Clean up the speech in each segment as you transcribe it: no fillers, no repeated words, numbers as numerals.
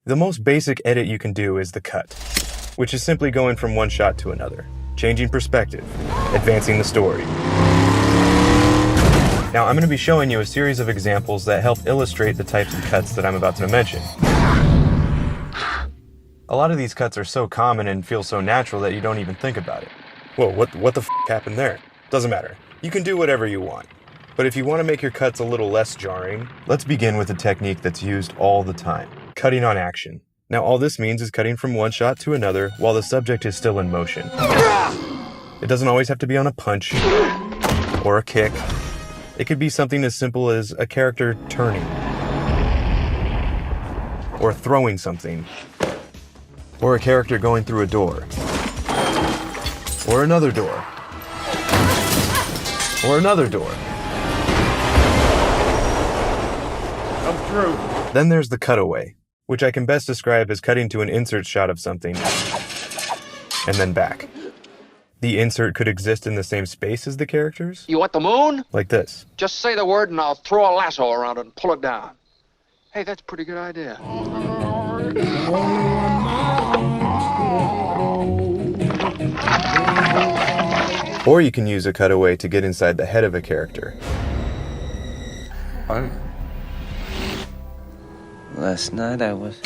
The most basic edit you can do is the cut, which is simply going from one shot to another, changing perspective, advancing the story. Now I'm going to be showing you a series of examples that help illustrate the types of cuts that I'm about to mention. A lot of these cuts are so common and feel so natural that you don't even think about it. Whoa, what the f*** happened there? Doesn't matter. You can do whatever you want. But if you want to make your cuts a little less jarring, let's begin with a technique that's used all the time. Cutting on action. Now all this means is cutting from one shot to another while the subject is still in motion. It doesn't always have to be on a punch or a kick. It could be something as simple as a character turning or throwing something, or a character going through a door, or another door, or another door. Come through. Then there's the cutaway, which I can best describe as cutting to an insert shot of something and then back. The insert could exist in the same space as the characters. You want the moon? Like this. Just say the word and I'll throw a lasso around it and pull it down. Hey, that's a pretty good idea. Or you can use a cutaway to get inside the head of a character. Last night I was...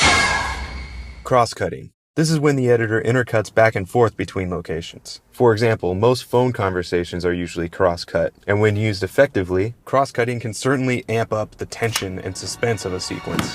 Cross-cutting. This is when the editor intercuts back and forth between locations. For example, most phone conversations are usually cross-cut, and when used effectively, cross-cutting can certainly amp up the tension and suspense of a sequence.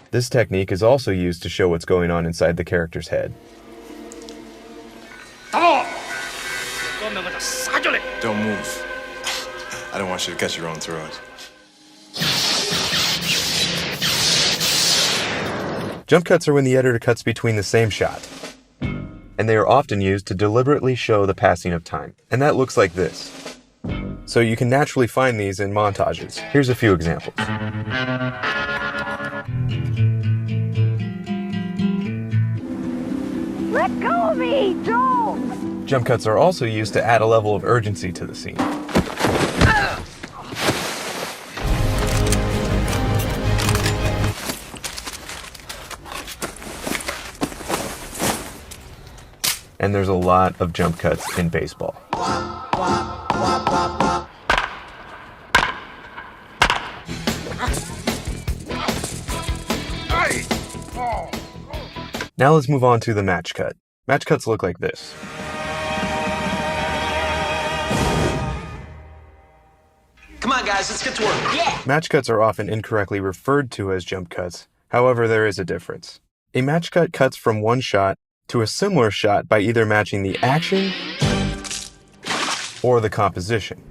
This technique is also used to show what's going on inside the character's head. Don't move. I don't want you to cut your own throat. Jump cuts are when the editor cuts between the same shot, and they are often used to deliberately show the passing of time. And that looks like this. So you can naturally find these in montages. Here's a few examples. Let go of me! Don't! Jump cuts are also used to add a level of urgency to the scene. And there's a lot of jump cuts in baseball. Now let's move on to the match cut. Match cuts look like this. Come on, guys, let's get to work. Yeah! Match cuts are often incorrectly referred to as jump cuts. However, there is a difference. A match cut cuts from one shot to a similar shot by either matching the action or the composition.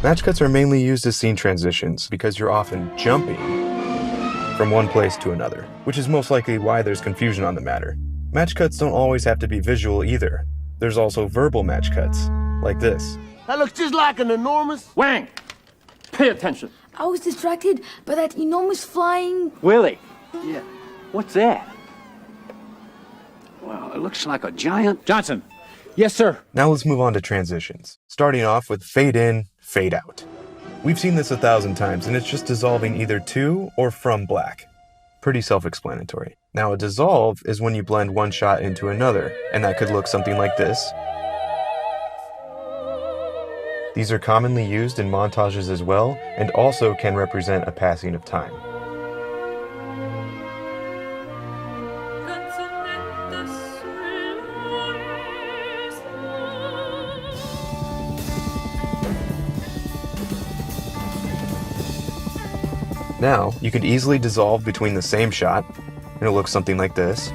Match cuts are mainly used as scene transitions because you're often jumping from one place to another, which is most likely why there's confusion on the matter. Match cuts don't always have to be visual either. There's also verbal match cuts, like this. That looks just like an enormous... Wang! Pay attention. I was distracted by that enormous flying... Willie. Yeah. What's that? Well, it looks like a giant... Johnson. Yes, sir. Now let's move on to transitions, starting off with fade in, fade out. We've seen this 1,000 times, and it's just dissolving either to or from black. Pretty self-explanatory. Now a dissolve is when you blend one shot into another, and that could look something like this. These are commonly used in montages as well, and also can represent a passing of time. Now, you could easily dissolve between the same shot, and it looks something like this.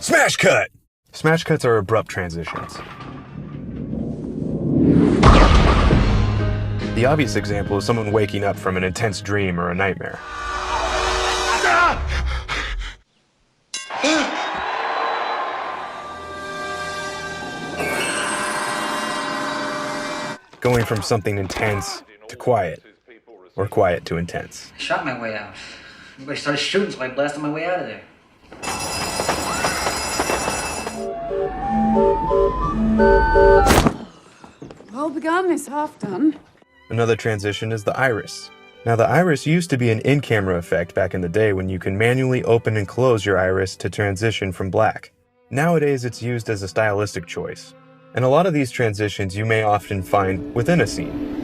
Smash cut! Smash cuts are abrupt transitions. The obvious example is someone waking up from an intense dream or a nightmare. Going from something intense to quiet, or quiet to intense. I shot my way out. Everybody started shooting, so I blasted my way out of there. Well begun is half done. Another transition is the iris. Now, the iris used to be an in-camera effect back in the day when you can manually open and close your iris to transition from black. Nowadays, it's used as a stylistic choice. And a lot of these transitions you may often find within a scene.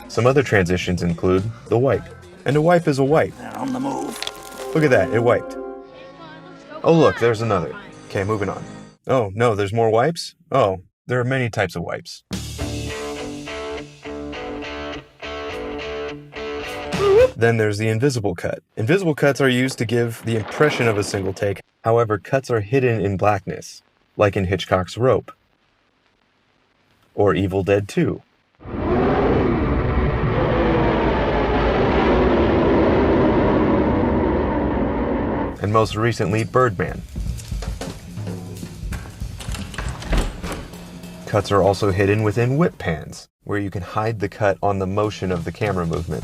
Some other transitions include the wipe. And a wipe is a wipe. On the move. Look at that, it wiped. Oh look, there's another. Okay, moving on. Oh, no, there's more wipes? Oh, there are many types of wipes. Then there's the invisible cut. Invisible cuts are used to give the impression of a single take. However, cuts are hidden in blackness, like in Hitchcock's Rope. Or Evil Dead 2. And most recently, Birdman. Cuts are also hidden within whip pans, where you can hide the cut on the motion of the camera movement.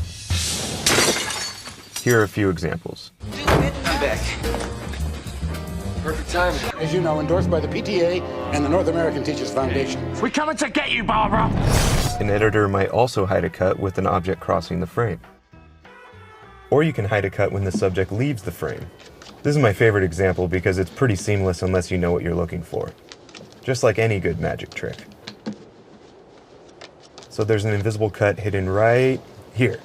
Here are a few examples. I'm back. Perfect time. As you know, endorsed by the PTA and the North American Teachers Foundation. We coming to get you, Barbara! An editor might also hide a cut with an object crossing the frame. Or you can hide a cut when the subject leaves the frame. This is my favorite example because it's pretty seamless unless you know what you're looking for. Just like any good magic trick. So there's an invisible cut hidden right here.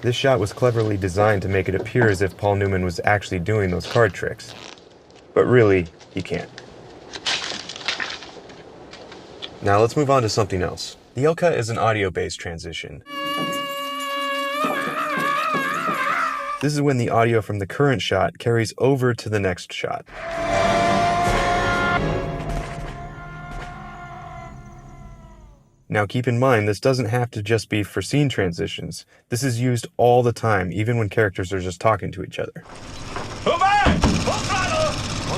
This shot was cleverly designed to make it appear as if Paul Newman was actually doing those card tricks. But really, he can't. Now let's move on to something else. The L-cut is an audio-based transition. This is when the audio from the current shot carries over to the next shot. Now keep in mind, this doesn't have to just be for scene transitions. This is used all the time, even when characters are just talking to each other. Won't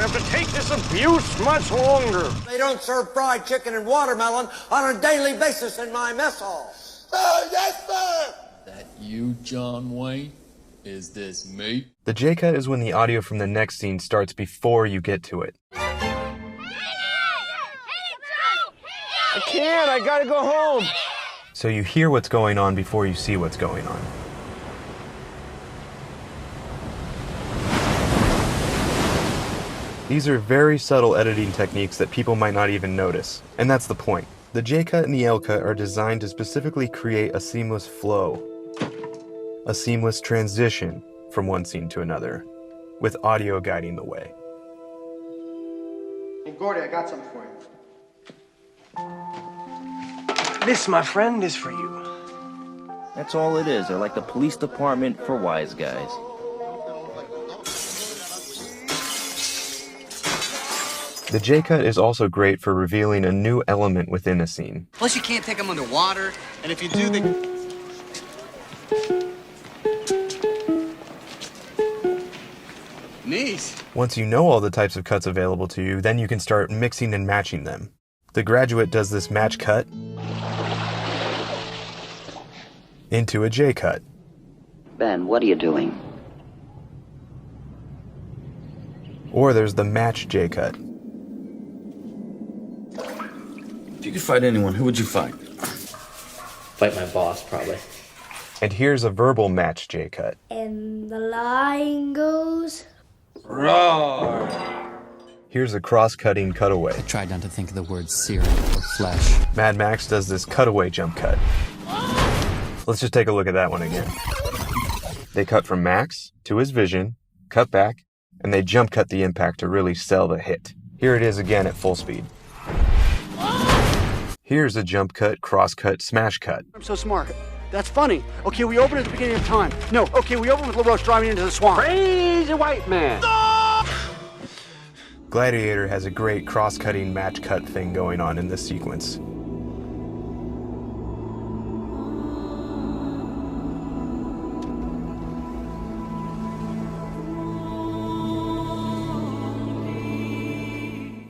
have to take this abuse much longer. They don't serve fried chicken and watermelon on a daily basis in my mess hall. Yes, sir! That you, John Wayne? Is this me? The J-cut is when the audio from the next scene starts before you get to it. I can't, I gotta go home. So you hear what's going on before you see what's going on. These are very subtle editing techniques that people might not even notice. And that's the point. The J-cut and the L-cut are designed to specifically create a seamless flow. A seamless transition from one scene to another, with audio guiding the way. Hey, Gordy, I got something for you. This, my friend, is for you. That's all it is. They're like the police department for wise guys. The J-cut is also great for revealing a new element within a scene. Plus, you can't take them underwater, and if you do, they... Neat. Once you know all the types of cuts available to you, then you can start mixing and matching them. The Graduate does this match cut into a J-cut. Ben, what are you doing? Or there's the match J-cut. If you could fight anyone, who would you fight? Fight my boss, probably. And here's a verbal match J-cut. And the line goes... Roar! Here's a cross-cutting cutaway. I tried not to think of the word serum or flesh. Mad Max does this cutaway jump cut. Let's just take a look at that one again. They cut from Max to his vision, cut back, and they jump cut the impact to really sell the hit. Here it is again at full speed. Here's a jump cut, cross cut, smash cut. I'm so smart. That's funny. Okay, we open at the beginning of time. No, okay, we open with LaRoche driving into the swamp. Crazy white man. Gladiator has a great cross-cutting match cut thing going on in this sequence.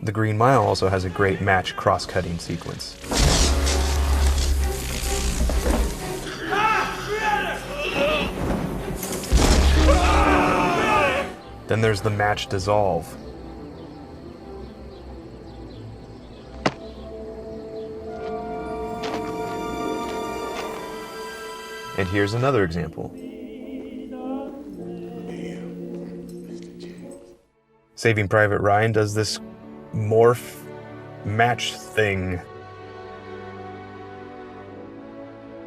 The Green Mile also has a great match cross-cutting sequence. Then there's the match dissolve. And here's another example. Saving Private Ryan does this morph match thing.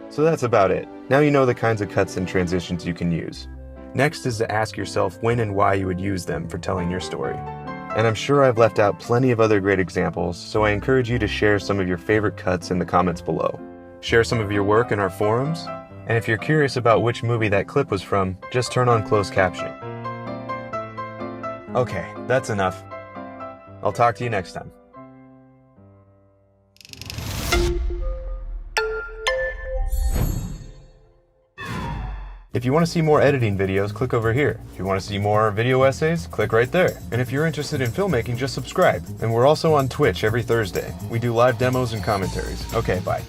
So that's about it. Now you know the kinds of cuts and transitions you can use. Next is to ask yourself when and why you would use them for telling your story. And I'm sure I've left out plenty of other great examples, so I encourage you to share some of your favorite cuts in the comments below. Share some of your work in our forums, and if you're curious about which movie that clip was from, just turn on closed captioning. Okay, that's enough. I'll talk to you next time. If you want to see more editing videos, click over here. If you want to see more video essays, click right there. And if you're interested in filmmaking, just subscribe. And we're also on Twitch every Thursday. We do live demos and commentaries. Okay, bye.